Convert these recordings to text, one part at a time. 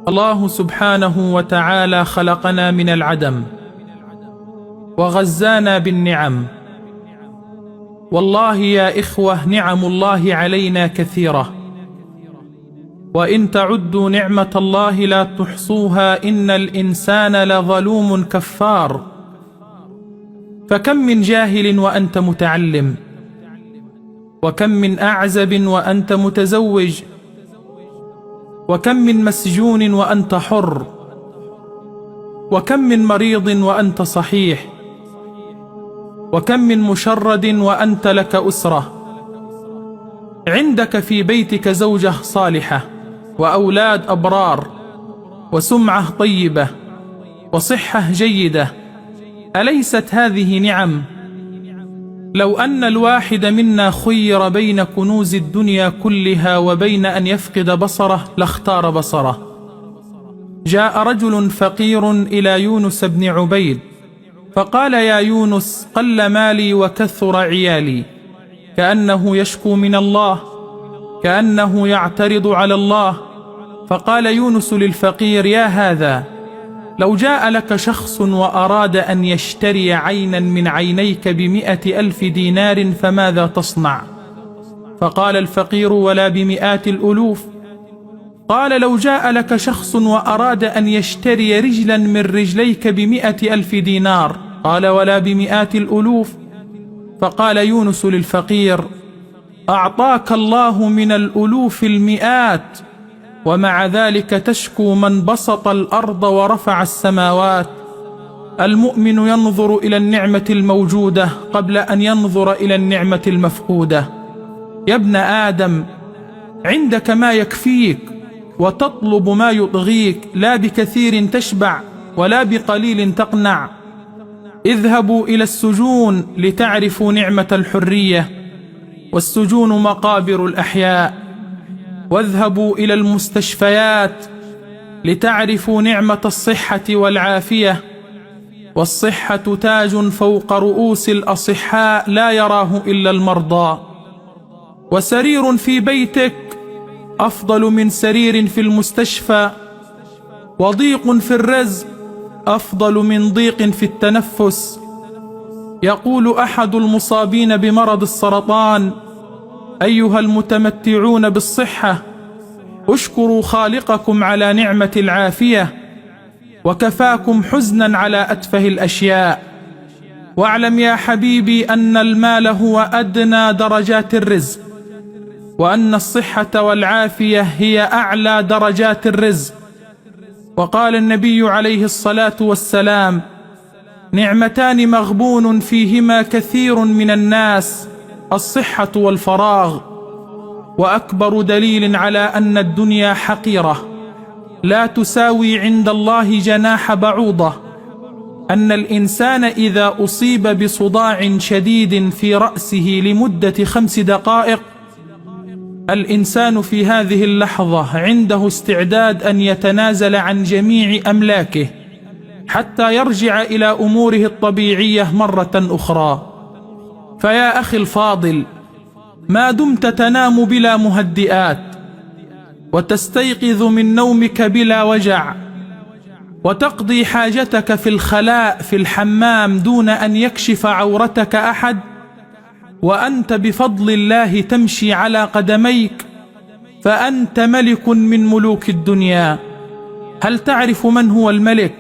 الله سبحانه وتعالى خلقنا من العدم وغزانا بالنعم. والله يا إخوة نعم الله علينا كثيرة، وإن تعدوا نعمة الله لا تحصوها إن الإنسان لظلوم كفار. فكم من جاهل وأنت متعلم، وكم من أعزب وأنت متزوج، وكم من مسجون وأنت حر، وكم من مريض وأنت صحيح، وكم من مشرد وأنت لك أسرة، عندك في بيتك زوجة صالحة وأولاد أبرار وسمعة طيبة وصحة جيدة. أليست هذه نعم؟ لو أن الواحد منا خير بين كنوز الدنيا كلها وبين أن يفقد بصره لاختار بصره. جاء رجل فقير إلى يونس بن عبيد فقال: يا يونس، قل مالي وكثر عيالي. كأنه يشكو من الله، كأنه يعترض على الله. فقال يونس للفقير: يا هذا، لو جاء لك شخص وأراد أن يشتري عينا من عينيك ب100,000 دينار فماذا تصنع؟ فقال الفقير: ولا ب100 الألوف. قال: لو جاء لك شخص وأراد أن يشتري رجلا من رجليك ب100,000 دينار؟ قال: ولا ب100 الألوف. فقال يونس للفقير: أعطاك الله من الألوف المئات، ومع ذلك تشكو من بسط الأرض ورفع السماوات. المؤمن ينظر إلى النعمة الموجودة قبل أن ينظر إلى النعمة المفقودة. يا ابن آدم، عندك ما يكفيك وتطلب ما يطغيك، لا بكثير تشبع ولا بقليل تقنع. اذهبوا إلى السجون لتعرفوا نعمة الحرية، والسجون مقابر الأحياء. واذهبوا إلى المستشفيات لتعرفوا نعمة الصحة والعافية، والصحة تاج فوق رؤوس الأصحاء لا يراه إلا المرضى. وسرير في بيتك أفضل من سرير في المستشفى، وضيق في الرزق أفضل من ضيق في التنفس. يقول أحد المصابين بمرض السرطان: أيها المتمتعون بالصحة، اشكروا خالقكم على نعمة العافية، وكفاكم حزنا على أتفه الأشياء. واعلم يا حبيبي أن المال هو أدنى درجات الرزق، وأن الصحة والعافية هي أعلى درجات الرزق. وقال النبي عليه الصلاة والسلام: نعمتان مغبون فيهما كثير من الناس، الصحة والفراغ. وأكبر دليل على أن الدنيا حقيرة لا تساوي عند الله جناح بعوضة أن الإنسان إذا أصيب بصداع شديد في رأسه لمدة 5 دقائق، الإنسان في هذه اللحظة عنده استعداد أن يتنازل عن جميع أملاكه حتى يرجع إلى أموره الطبيعية مرة أخرى. فيا أخي الفاضل، ما دمت تنام بلا مهدئات، وتستيقظ من نومك بلا وجع، وتقضي حاجتك في الخلاء في الحمام دون أن يكشف عورتك أحد، وأنت بفضل الله تمشي على قدميك، فأنت ملك من ملوك الدنيا. هل تعرف من هو الملك؟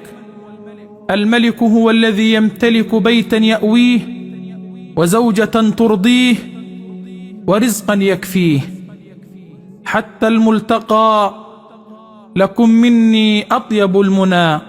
الملك هو الذي يمتلك بيتا يأويه، وزوجة ترضيه، ورزقا يكفيه. حتى الملتقى، لكم مني أطيب المنى.